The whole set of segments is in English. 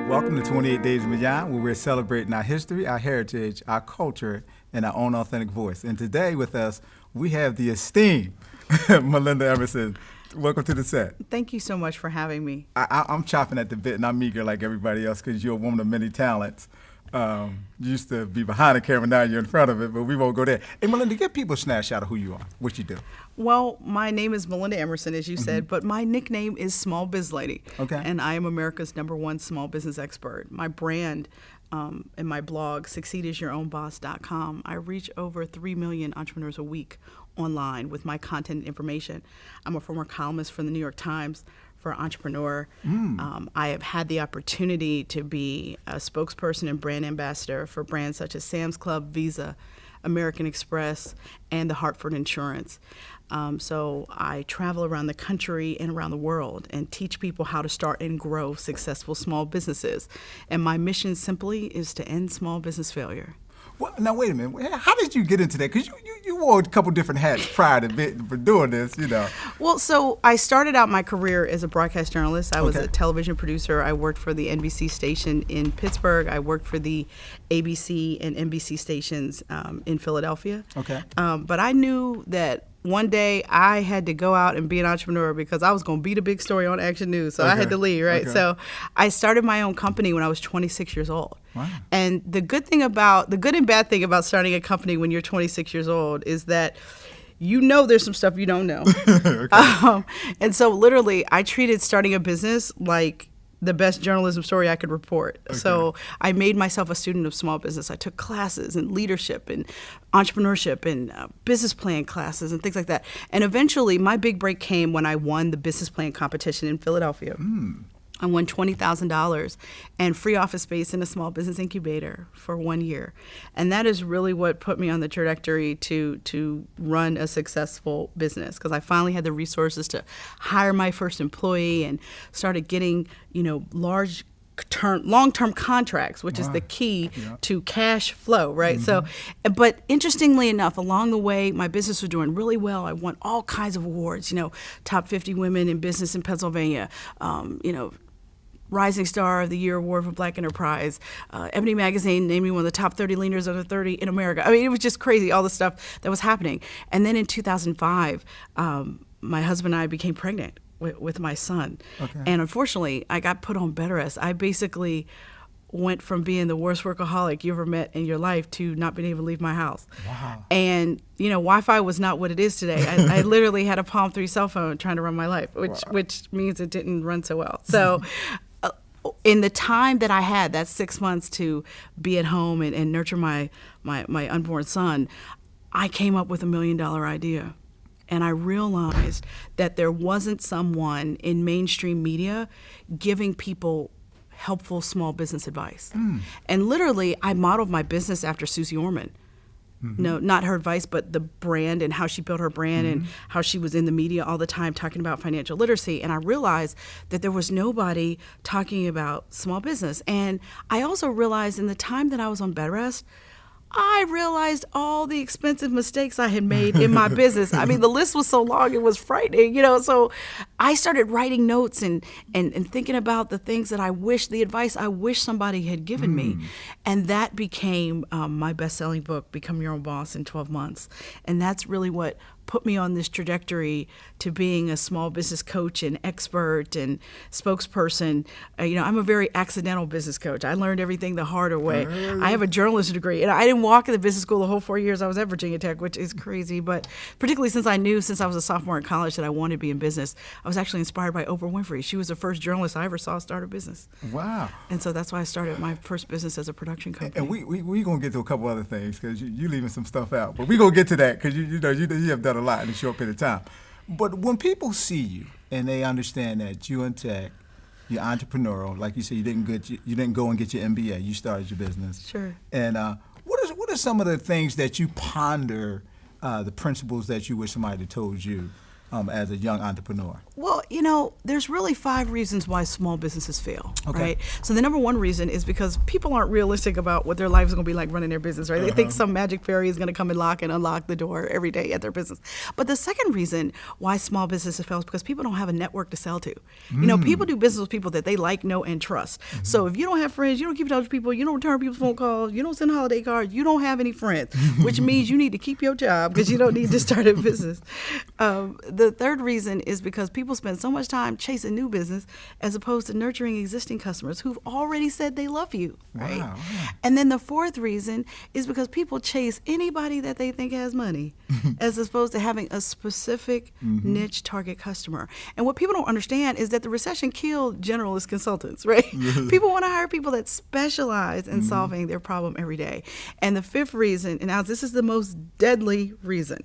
Welcome to 28 Days Beyond, where we're celebrating our history, our heritage, our culture, and our own authentic voice. And today with us, we have the esteemed Melinda Emerson. Welcome to the set. Thank you so much for having me. I'm chopping at the bit, and I'm eager like everybody else because you're a woman of many talents. You used to be behind the camera, now you're in front of it, but we won't go there. Hey, Melinda, give people a snapshot of who you are, what you do. Well, my name is Melinda Emerson, as you said, but my nickname is Small Biz Lady. Okay. And I am America's #1 small business expert. My brand and my blog, succeedasyourownboss.com, I reach over 3 million entrepreneurs a week online with my content and information. I'm a former columnist for the New York Times for Entrepreneur. I have had the opportunity to be a spokesperson and brand ambassador for brands such as Sam's Club, Visa, American Express, and the Hartford Insurance. So I travel around the country and around the world and teach people how to start and grow successful small businesses. And my mission simply is to end small business failure. Well, now, wait a minute. How did you get into that? Because you wore a couple different hats prior to for doing this, you know. Well, so I started out my career as a broadcast journalist. I was Okay. a television producer. I worked for the NBC station in Pittsburgh. I worked for the ABC and NBC stations in Philadelphia. Okay. But I knew that one day I had to go out and be an entrepreneur because I was going to be the big story on Action News. So I had Okay. to leave, right? Okay. So I started my own company when I was 26 years old. Wow. And the good and bad thing about starting a company when you're 26 years old is that you know there's some stuff you don't know. And so literally I treated starting a business like the best journalism story I could report. Okay. So I made myself a student of small business. I took classes in leadership and entrepreneurship and business plan classes and things like that. And eventually my big break came when I won the business plan competition in Philadelphia. I won $20,000 and free office space in a small business incubator for 1 year. And that is really what put me on the trajectory to run a successful business, because I finally had the resources to hire my first employee and started getting, long-term contracts, which is the key to cash flow, right? So, but interestingly enough, along the way, my business was doing really well. I won all kinds of awards, top 50 women in business in Pennsylvania, Rising Star of the Year Award for Black Enterprise. Ebony Magazine named me one of the top 30 leaders under 30 in America. I mean, it was just crazy, all the stuff that was happening. And then in 2005, my husband and I became pregnant with my son. Okay. And unfortunately, I got put on bed rest. I basically went from being the worst workaholic you ever met in your life to not being able to leave my house. Wow. And, Wi-Fi was not what it is today. I literally had a Palm 3 cell phone trying to run my life, which means it didn't run so well. So in the time that I had, that 6 months to be at home and nurture my unborn son, I came up with $1 million idea. And I realized that there wasn't someone in mainstream media giving people helpful small business advice. And literally, I modeled my business after Susie Orman. No, not her advice, but the brand and how she built her brand and how she was in the media all the time talking about financial literacy. And I realized that there was nobody talking about small business. And I also realized in the time that I was on bed rest, I realized all the expensive mistakes I had made in my business. I mean, the list was so long, it was frightening, So I started writing notes and thinking about the things that the advice I wish somebody had given me. And that became my best-selling book, Become Your Own Boss in 12 Months. And that's really what put me on this trajectory to being a small business coach and expert and spokesperson. I'm a very accidental business coach. I learned everything the harder way. I have a journalism degree, and I didn't walk in the business school the whole 4 years I was at Virginia Tech, which is crazy. But particularly since I was a sophomore in college that I wanted to be in business, I was actually inspired by Oprah Winfrey. She was the first journalist I ever saw start a business. Wow. And so that's why I started my first business as a production company. And we going to get to a couple other things because you leaving some stuff out. But we're going to get to that because you have done a lot in a short period of time. But when people see you and they understand that you in tech, you're entrepreneurial, like you said, you didn't go and get your MBA, you started your business. Sure. And what are some of the things that you ponder, the principles that you wish somebody had told you as a young entrepreneur? Well, there's really 5 reasons why small businesses fail, Okay. right? So the number 1 reason is because people aren't realistic about what their life is going to be like running their business, right? They think some magic fairy is going to come and lock and unlock the door every day at their business. But the second reason why small businesses fail is because people don't have a network to sell to. People do business with people that they like, know, and trust. So if you don't have friends, you don't keep in touch with people, you don't return people's phone calls, you don't send holiday cards, you don't have any friends, which means you need to keep your job because you don't need to start a business. The third reason is because people spend so much time chasing new business as opposed to nurturing existing customers who've already said they love you, right? Wow. And then the fourth reason is because people chase anybody that they think has money as opposed to having a specific niche target customer. And what people don't understand is that the recession killed generalist consultants, right? People want to hire people that specialize in solving their problem every day. And the fifth reason, and now this is the most deadly reason,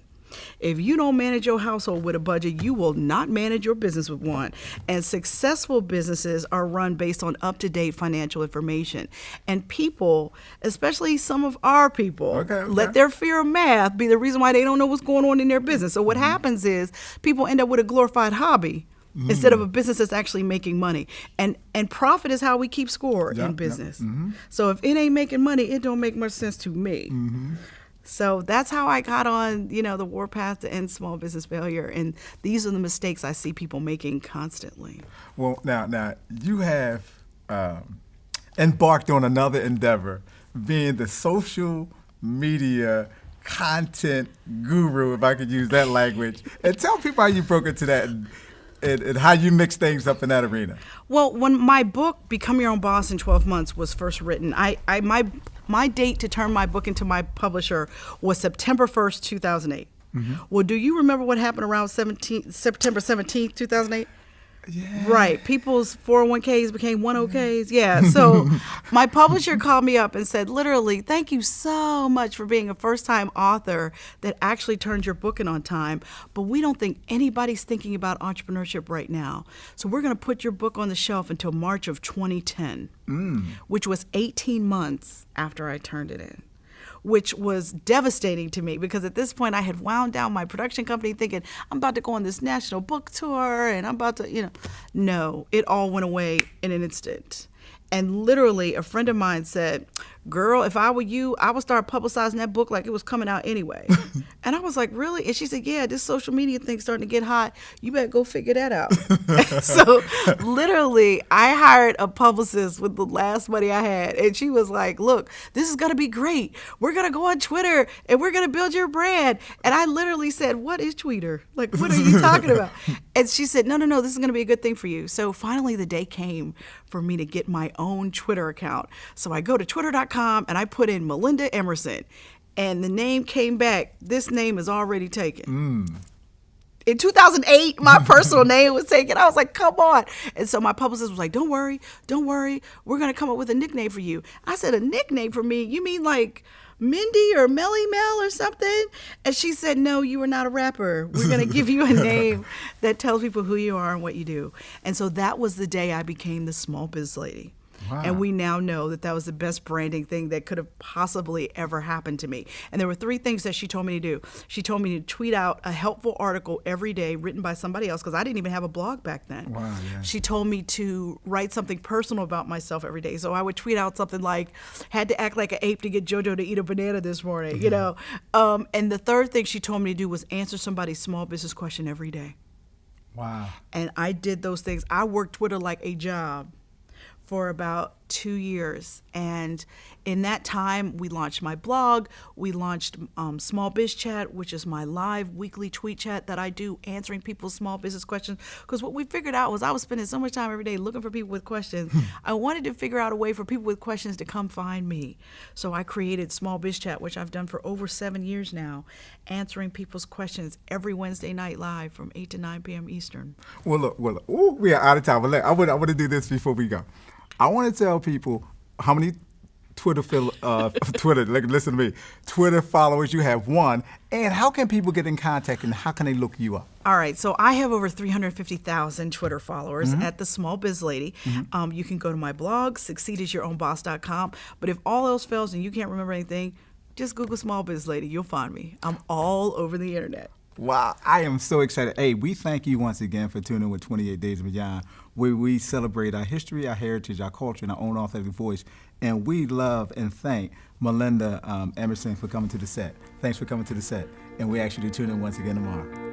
if you don't manage your household with a budget, you will not manage your business with one. And successful businesses are run based on up-to-date financial information. And people, especially some of our people, let their fear of math be the reason why they don't know what's going on in their business. So what happens is people end up with a glorified hobby instead of a business that's actually making money. And profit is how we keep score in business. So if it ain't making money, it don't make much sense to me. So that's how I got on, the warpath to end small business failure. And these are the mistakes I see people making constantly. Well, now you have embarked on another endeavor, being the social media content guru, if I could use that language. And tell people how you broke into that and how you mix things up in that arena. Well, when my book, Become Your Own Boss in 12 Months, was first written, my date to turn my book into my publisher was September 1st, 2008. Well, do you remember what happened around September 17th, 2008? Yeah. Right. People's 401ks became 101ks. Yeah. So my publisher called me up and said, literally, thank you so much for being a first-time author that actually turned your book in on time. But we don't think anybody's thinking about entrepreneurship right now. So we're going to put your book on the shelf until March of 2010, which was 18 months after I turned it in, which was devastating to me because at this point I had wound down my production company thinking I'm about to go on this national book tour and I'm about to, No, it all went away in an instant. And literally a friend of mine said, girl, if I were you, I would start publicizing that book like it was coming out anyway. And I was like, really? And she said, yeah, this social media thing's starting to get hot. You better go figure that out. So literally, I hired a publicist with the last money I had. And she was like, look, this is going to be great. We're going to go on Twitter and we're going to build your brand. And I literally said, what is Twitter? Like, what are you talking about? And she said, no, this is going to be a good thing for you. So finally the day came for me to get my own Twitter account. So I go to twitter.com and I put in Melinda Emerson. And the name came back. This name is already taken. In 2008, my personal name was taken. I was like, come on. And so my publicist was like, don't worry. We're going to come up with a nickname for you. I said, a nickname for me? You mean like Mindy or Melly Mel or something? And she said, no, you are not a rapper. We're going to give you a name that tells people who you are and what you do. And so that was the day I became the Small Biz Lady. Wow. And we now know that that was the best branding thing that could have possibly ever happened to me. And there were 3 things that she told me to do. She told me to tweet out a helpful article every day written by somebody else, because I didn't even have a blog back then. Wow, yeah. She told me to write something personal about myself every day. So I would tweet out something like, had to act like an ape to get JoJo to eat a banana this morning, And the third thing she told me to do was answer somebody's small business question every day. Wow. And I did those things. I worked Twitter like a job for about 2 years. And in that time, we launched my blog. We launched Small Biz Chat, which is my live weekly tweet chat that I do answering people's small business questions. Because what we figured out was I was spending so much time every day looking for people with questions. I wanted to figure out a way for people with questions to come find me. So I created Small Biz Chat, which I've done for over 7 years now, answering people's questions every Wednesday night live from 8 to 9 p.m. Eastern. Well, look. Ooh, we are out of time. But look, I want to do this before we go. I want to tell people how many Twitter followers you have, one, and how can people get in contact and how can they look you up? All right, so I have over 350,000 Twitter followers at The Small Biz Lady. You can go to my blog, succeedasYourOwnBoss.com. But if all else fails and you can't remember anything, just Google Small Biz Lady. You'll find me. I'm all over the internet. Wow, I am so excited. Hey, we thank you once again for tuning in with 28 Days of Beyond, where we celebrate our history, our heritage, our culture, and our own authentic voice. And we love and thank Melinda Emerson for coming to the set. Thanks for coming to the set. And we ask you to tune in once again tomorrow.